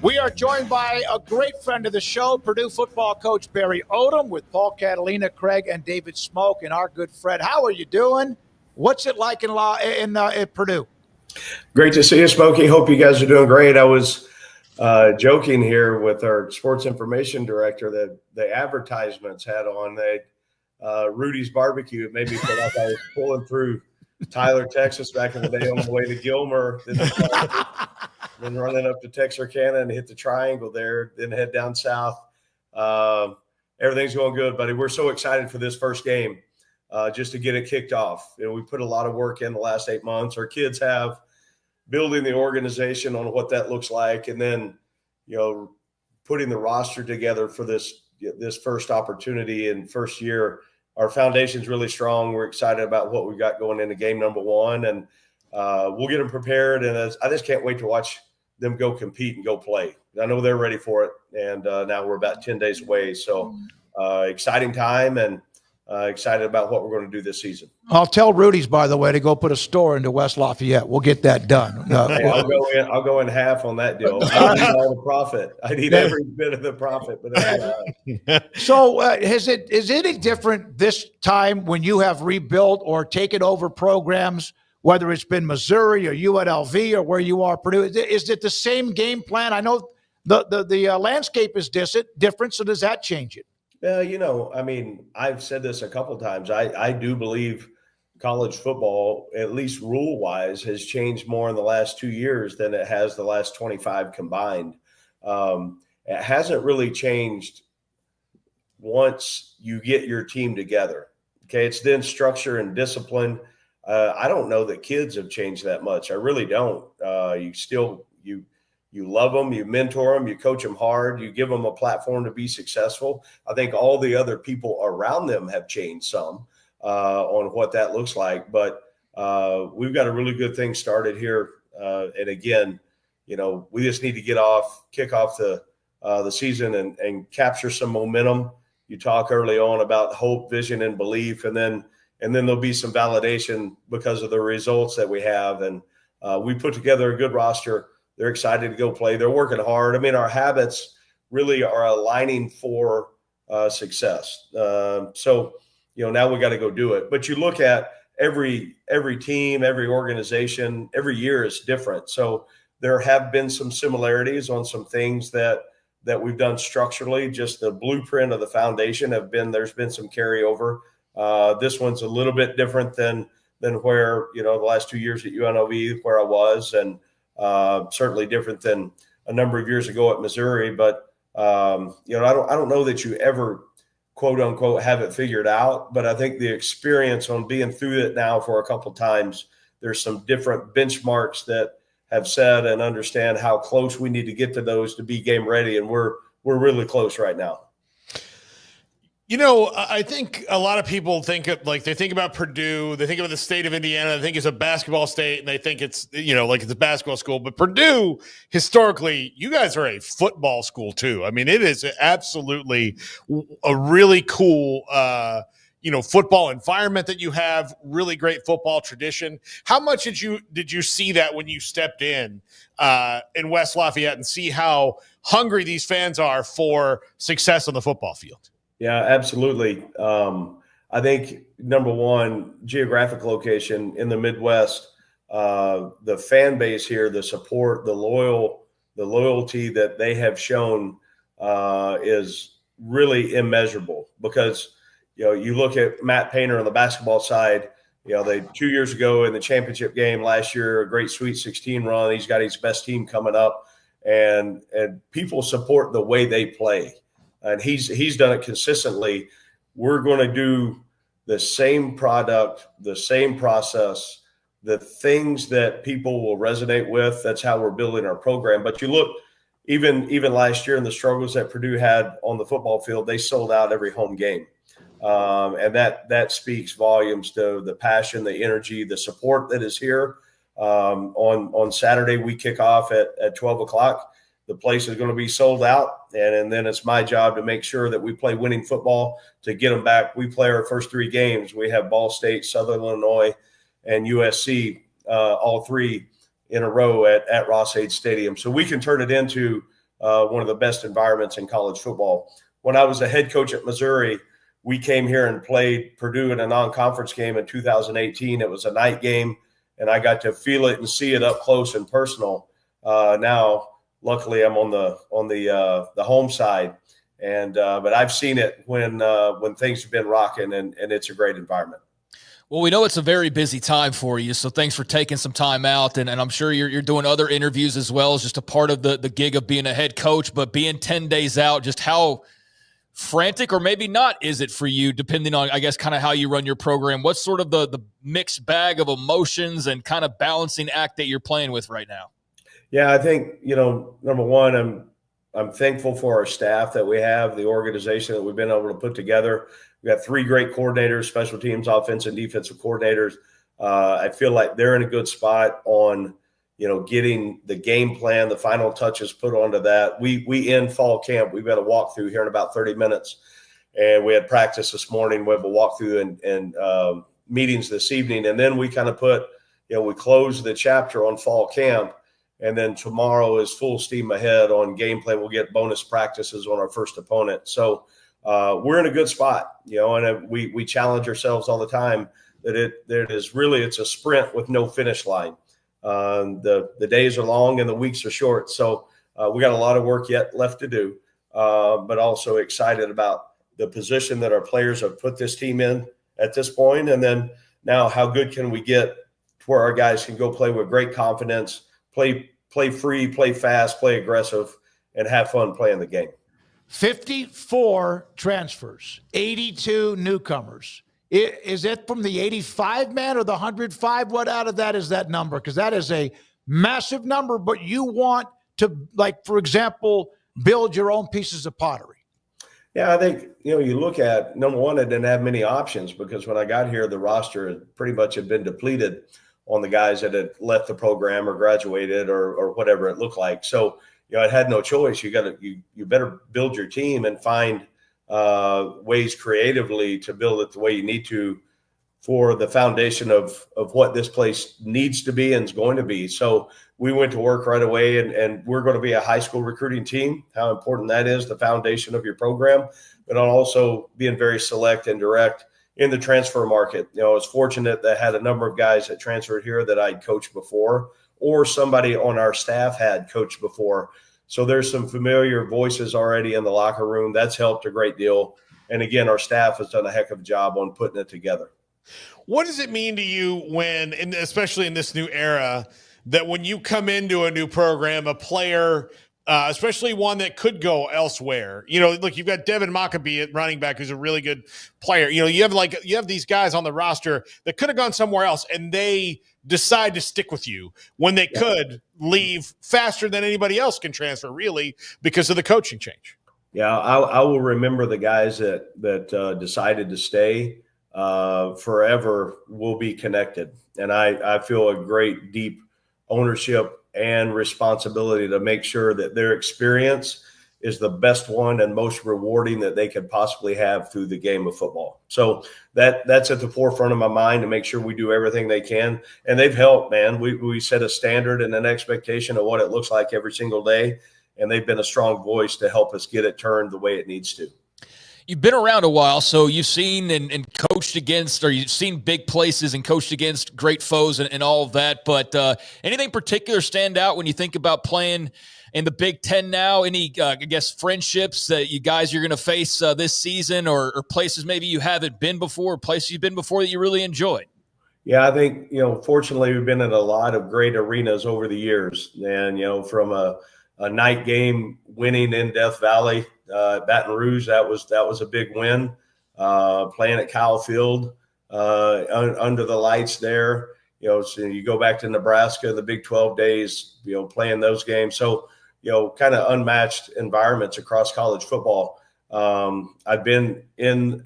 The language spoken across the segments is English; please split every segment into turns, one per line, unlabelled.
We are joined by a great friend of the show, Purdue football coach Barry Odom, with Paul Catalina, Craig, and David Smoak, and our good friend. How are you doing? What's it like in Purdue?
Great to see you, Smokey. Hope you guys are doing great. I was joking here with our sports information director that the advertisements had on Rudy's barbecue. It made me feel like I was pulling through Tyler, Texas back in the day on the way to Gilmer, then running up to Texarkana and hit the triangle there, then head down south. Everything's going good, buddy. We're so excited for this first game just to get it kicked off. You know, we put a lot of work in the last 8 months. Our kids have building the organization on what that looks like, and then, you know, putting the roster together for this first opportunity and first year. Our foundation's really strong. We're excited about what we've got going into game number one, and we'll get them prepared. And I just can't wait to watch them go compete and go play. I know they're ready for it, and now we're about 10 days away. So exciting time, and excited about what we're going to do this season.
I'll tell Rudy's, by the way, to go put a store into West Lafayette. We'll get that done.
Hey, I'll go in half on that deal. I need all the profit. I need every bit of the profit. But
So is it any different this time when you have rebuilt or taken over programs, whether it's been Missouri or UNLV or where you are, Purdue? Is it the same game plan? I know the landscape is different, so does that change it?
You know, I mean, I've said this a couple of times. I do believe college football, at least rule-wise, has changed more in the last 2 years than it has the last 25 combined. It hasn't really changed once you get your team together. Okay, it's then structure and discipline. I don't know that kids have changed that much. I really don't. You love them, you mentor them, you coach them hard, you give them a platform to be successful. I think all the other people around them have changed some on what that looks like. But we've got a really good thing started here. And again, you know, we just need to kick off the season and capture some momentum. You talk early on about hope, vision, and belief, and then there'll be some validation because of the results that we have. And we put together a good roster. They're excited to go play. They're working hard. I mean, our habits really are aligning for success. So, you know, now we got to go do it. But you look at every team, every organization, every year is different. So there have been some similarities on some things that we've done structurally. Just the blueprint of the foundation there's been some carryover. This one's a little bit different than where, you know, the last 2 years at UNLV where I was, and certainly different than a number of years ago at Missouri. But, you know, I don't know that you ever, quote unquote, have it figured out. But I think the experience on being through it now for a couple of times, there's some different benchmarks that have said and understand how close we need to get to those to be game ready. And we're really close right now.
You know, I think a lot of people think about Purdue, they think about the state of Indiana, they think it's a basketball state, and they think it's, you know, like it's a basketball school. But Purdue, historically, you guys are a football school too. I mean, it is absolutely a really cool, you know, football environment that you have, really great football tradition. How much did you see that when you stepped in West Lafayette and see how hungry these fans are for success on the football field?
Yeah, absolutely. I think number one, geographic location in the Midwest, the fan base here, the support, the loyalty that they have shown is really immeasurable. Because, you know, you look at Matt Painter on the basketball side. You know, they 2 years ago in the championship game last year, a great Sweet 16 run. He's got his best team coming up, and people support the way they play. And he's done it consistently. We're going to do the same product, the same process, the things that people will resonate with. That's how we're building our program. But you look, even last year, and the struggles that Purdue had on the football field, they sold out every home game. And that speaks volumes to the passion, the energy, the support that is here. On Saturday, we kick off at 12 o'clock. The place is going to be sold out, and then it's my job to make sure that we play winning football to get them back. We play our first three games. We have Ball State, Southern Illinois, and USC, all three in a row at Ross-Ade Stadium. So we can turn it into one of the best environments in college football. When I was a head coach at Missouri, we came here and played Purdue in a non-conference game in 2018. It was a night game, and I got to feel it and see it up close and personal. Now, luckily, I'm on the home side, but I've seen it when things have been rocking, and it's a great environment.
Well, we know it's a very busy time for you, so thanks for taking some time out, and I'm sure you're doing other interviews as well as just a part of the gig of being a head coach, but being 10 days out, just how frantic or maybe not is it for you, depending on, I guess, kind of how you run your program? What's sort of the mixed bag of emotions and kind of balancing act that you're playing with right now?
Yeah, I think, number one, I'm thankful for our staff that we have, the organization that we've been able to put together. We got 3 great coordinators, special teams, offense and defensive coordinators. I feel like they're in a good spot on, getting the game plan, the final touches put onto that. We end fall camp. We've got a walkthrough here in about 30 minutes, and we had practice this morning. We have a walkthrough and meetings this evening, and then we kind of we close the chapter on fall camp. And then tomorrow is full steam ahead on game plan. We'll get bonus practices on our first opponent. So we're in a good spot, and we challenge ourselves all the time that it's a sprint with no finish line. The days are long and the weeks are short. So we got a lot of work yet left to do, but also excited about the position that our players have put this team in at this point. And then now how good can we get to where our guys can go play with great confidence, play free, play fast, play aggressive, and have fun playing the game.
54 transfers, 82 newcomers. Is it from the 85 man or the 105? What out of that is that number? Because that is a massive number, but you want to, for example, build your own pieces of pottery.
Yeah, I think, you look at, number one, I didn't have many options because when I got here, the roster pretty much had been depleted on the guys that had left the program or graduated or whatever it looked like. So, I had no choice. You better build your team and find ways creatively to build it the way you need to for the foundation of what this place needs to be and is going to be. So we went to work right away, and we're going to be a high school recruiting team, how important that is, the foundation of your program, but also being very select and direct in the transfer market. I was fortunate that I had a number of guys that transferred here that I'd coached before, or somebody on our staff had coached before. So there's some familiar voices already in the locker room. That's helped a great deal. And again, our staff has done a heck of a job on putting it together.
What does it mean to you when, and especially in this new era, that when you come into a new program, a player, especially one that could go elsewhere, look, you've got Devin Maccabee at running back, who's a really good player. You have these guys on the roster that could have gone somewhere else, and they decide to stick with you when they could leave faster than anybody else can transfer, really, because of the coaching change.
Yeah, I will remember the guys that decided to stay forever will be connected. And I feel a great, deep ownership and responsibility to make sure that their experience is the best one and most rewarding that they could possibly have through the game of football. So that's at the forefront of my mind to make sure we do everything they can. And they've helped, man. We set a standard and an expectation of what it looks like every single day. And they've been a strong voice to help us get it turned the way it needs to.
You've been around a while, so you've seen and coached against, or you've seen big places and coached against great foes and all of that. But anything particular stand out when you think about playing in the Big Ten now? Any, friendships that you guys are going to face this season, or places maybe you haven't been before, or places you've been before that you really enjoyed?
Yeah, I think, fortunately, we've been in a lot of great arenas over the years. And, from a night game winning in Death Valley, Baton Rouge, that was a big win. Playing at Kyle Field under the lights there, so you go back to Nebraska, the Big 12 days, playing those games. So, kind of unmatched environments across college football. I've been in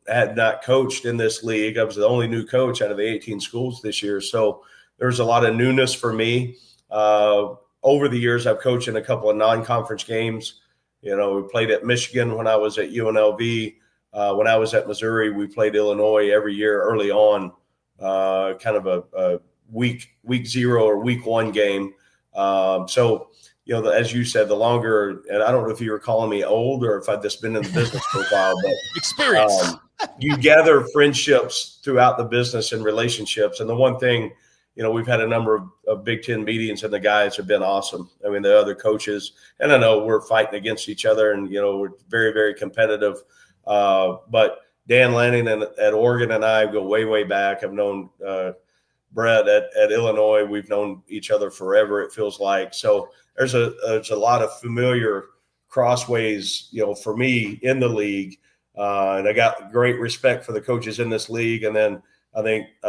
had not coached in this league. I was the only new coach out of the 18 schools this year. So there's a lot of newness for me. Over the years, I've coached in a couple of non-conference games. We played at Michigan when I was at UNLV. When I was at Missouri, we played Illinois every year early on, kind of a week 0 or week 1 game. So as you said, the longer, and I don't know if you were calling me old or if I've just been in the business for a while, but
Experience.
You gather friendships throughout the business and relationships. And the one thing, we've had a number of Big Ten meetings, and the guys have been awesome. I mean, the other coaches, and I know we're fighting against each other, and we're very, very competitive. But Dan Lanning at Oregon and I go way, way back. I've known Brett at Illinois. We've known each other forever, it feels like. So there's a lot of familiar crossways, for me in the league. And I got great respect for the coaches in this league. And then I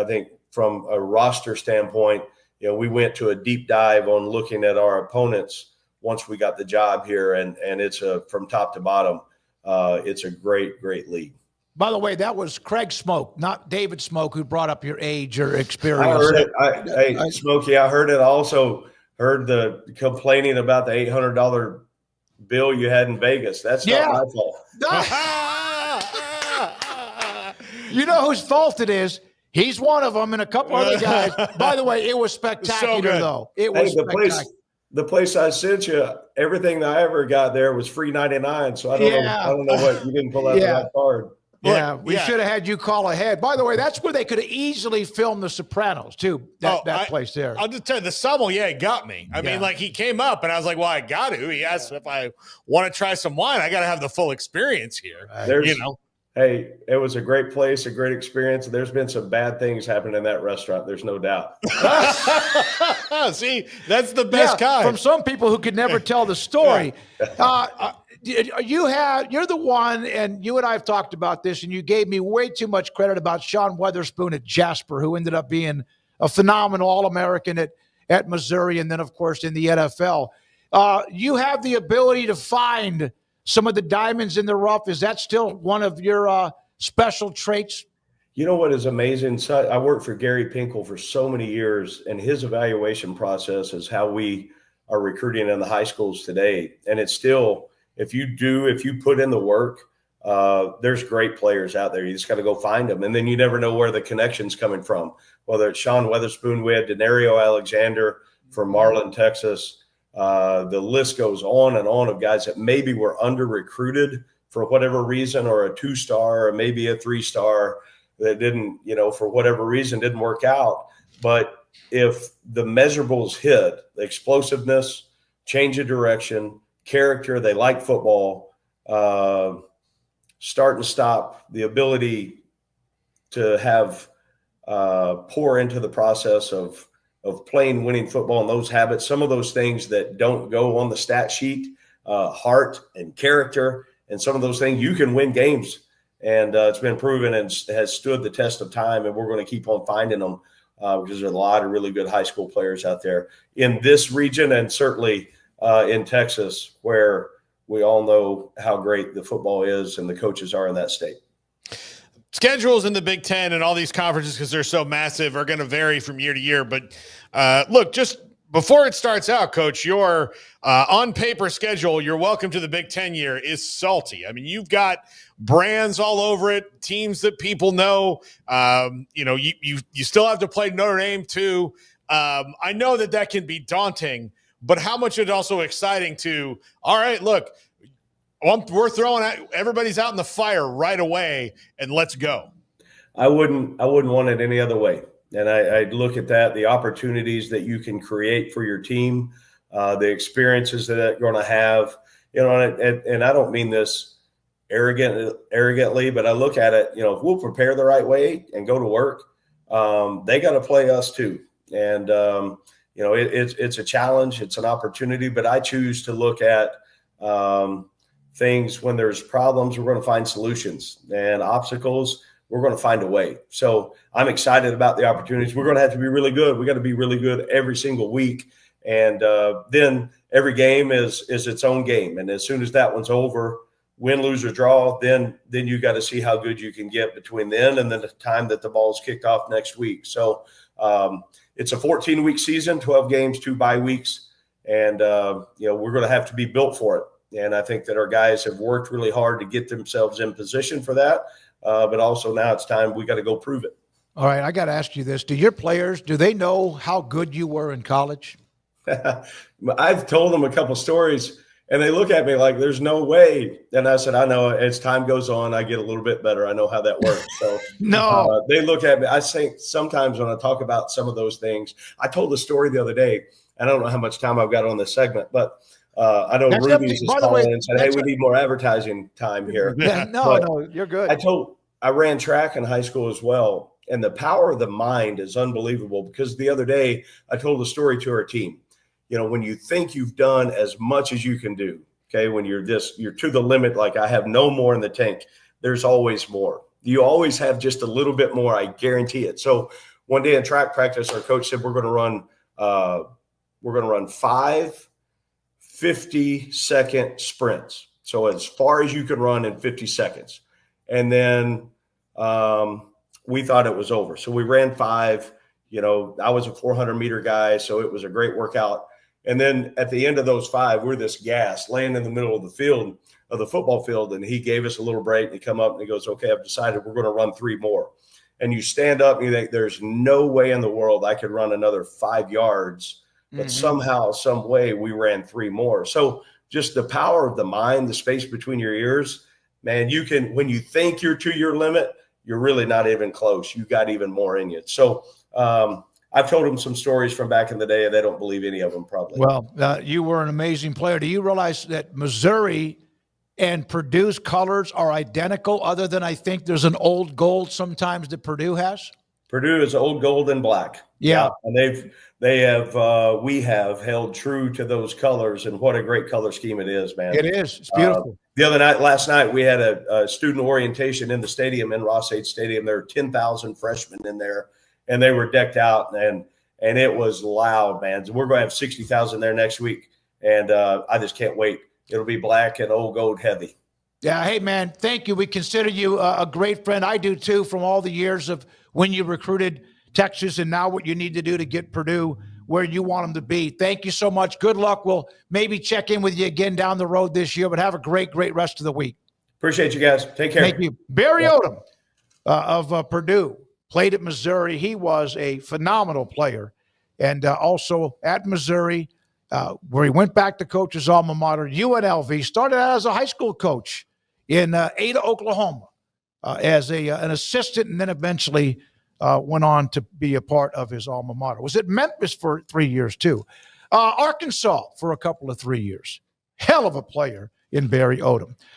think from a roster standpoint, we went to a deep dive on looking at our opponents once we got the job here, and it's from top to bottom, it's a great, great league.
By the way, that was Craig Smoak, not David Smoak, who brought up your age or experience.
I heard it. Smokey, I heard it. I also heard the complaining about the $800 bill you had in Vegas. That's not my fault.
You know whose fault it is? He's one of them, and a couple other guys. By the way, it was spectacular, though. It was spectacular.
The place I sent you, everything that I ever got there was free 99. So I don't know what you didn't pull out that card.
Yeah, we should have had you call ahead. By the way, that's where they could have easily filmed The Sopranos, too, that place there.
I'll just tell you, the sommelier got me. I mean, he came up, and I was like, well, I got to. He asked if I want to try some wine. I got to have the full experience here,
Hey, it was a great place, a great experience. There's been some bad things happen in that restaurant. There's no doubt.
See, that's the best kind.
From some people who could never tell the story. You're the one, and you and I have talked about this, and you gave me way too much credit about Sean Weatherspoon at Jasper, who ended up being a phenomenal All-American at Missouri, and then, of course, in the NFL. You have the ability to find some of the diamonds in the rough. Is that still one of your special traits?
You know what is amazing? So I worked for Gary Pinkel for so many years, and his evaluation process is how we are recruiting in the high schools today. And it's still, if you put in the work, there's great players out there. You just got to go find them. And then you never know where the connection's coming from. Whether it's Sean Weatherspoon, we had Denario Alexander from Marlin, Texas. The list goes on and on of guys that maybe were under recruited for whatever reason, or a 2-star or maybe a 3-star that didn't, for whatever reason didn't work out. But if the measurables hit, the explosiveness, change of direction, character, they like football, start and stop, the ability to have pour into the process of playing winning football, and those habits, some of those things that don't go on the stat sheet, heart and character, and some of those things, you can win games. And it's been proven and has stood the test of time, and we're going to keep on finding them because there's a lot of really good high school players out there in this region, and certainly in Texas, where we all know how great the football is and the coaches are in that state.
Schedules in the Big Ten and all these conferences, because they're so massive, are going to vary from year to year. But look, just before it starts out, Coach, your on-paper schedule, your welcome to the Big Ten year is salty. I mean, you've got brands all over it, teams that people know. You still have to play Notre Dame too. I know that can be daunting, but how much is also exciting to, all right, look, we're throwing everybody's out in the fire right away, and let's go.
I wouldn't want it any other way. And I look at that, the opportunities that you can create for your team, the experiences that they're going to have, and I don't mean this arrogantly, but I look at it, if we'll prepare the right way and go to work, they got to play us too. And, it's a challenge, it's an opportunity, but I choose to look at, things when there's problems, we're going to find solutions, and obstacles, we're going to find a way. So I'm excited about the opportunities. We're going to have to be really good. We got to be really good every single week. And then every game is its own game. And as soon as that one's over, win, lose, or draw, then you got to see how good you can get between then and then the time that the ball's kicked off next week. So it's a 14-week season, 12 games, 2 bye weeks. And, we're going to have to be built for it. And I think that our guys have worked really hard to get themselves in position for that. But also now it's time we got to go prove it.
All right, I got to ask you this. Do your players, do they know how good you were in college?
I've told them a couple stories, and they look at me like there's no way. And I said, I know. As time goes on, I get a little bit better. I know how that works. So
No.
they look at me. I think sometimes when I talk about some of those things, I told a story the other day. I don't know how much time I've got on this segment, but I know
That's
Rudy's
by
is
the way,
calling and said, hey, we need more advertising time here.
Yeah,
But
no, you're good.
I ran track in high school as well. And the power of the mind is unbelievable, because the other day I told a story to our team. You know, when you think you've done as much as you can do, okay, when you're to the limit, like I have no more in the tank, there's always more. You always have just a little bit more. I guarantee it. So one day in track practice, our coach said, we're going to run 5 50-second sprints. So as far as you can run in 50 seconds. And then we thought it was over. So we ran 5. You know, I was a 400-meter guy, so it was a great workout. And then at the end of those 5, we're this gas laying in the middle of the field, of the football field. And he gave us a little break, and he come up and he goes, okay, I've decided we're going to run 3 more. And you stand up and you think, there's no way in the world I could run another 5 yards. But somehow, some way, we ran 3 more. So just the power of the mind, the space between your ears, man, you can, when you think you're to your limit, you're really not even close. You got even more in you. So I've told them some stories from back in the day, and they don't believe any of them probably.
Well, you were an amazing player. Do you realize that Missouri and Purdue's colors are identical, other than I think there's an old gold sometimes that Purdue has?
Purdue is old gold and black.
Yeah.
And we have held true to those colors, and what a great color scheme it is, man.
It is. It's beautiful.
Last night, we had a student orientation in the stadium, in Ross-Ade Stadium. There were 10,000 freshmen in there, and they were decked out, and it was loud, man. So we're going to have 60,000 there next week, and I just can't wait. It'll be black and old gold heavy.
Yeah. Hey, man, thank you. We consider you a great friend. I do, too, from all the years of when you recruited Texas and now what you need to do to get Purdue where you want them to be. Thank you so much. Good luck. We'll maybe check in with you again down the road this year, but have a great, great rest of the week.
Appreciate you guys. Take care.
Thank you. Barry Odom of Purdue played at Missouri. He was a phenomenal player. And also at Missouri, where he went back to coach his alma mater, UNLV, started out as a high school coach in Ada, Oklahoma, as an assistant, and then eventually went on to be a part of his alma mater. Was at Memphis for 3 years, too. Arkansas for a couple of 3 years. Hell of a player in Barry Odom.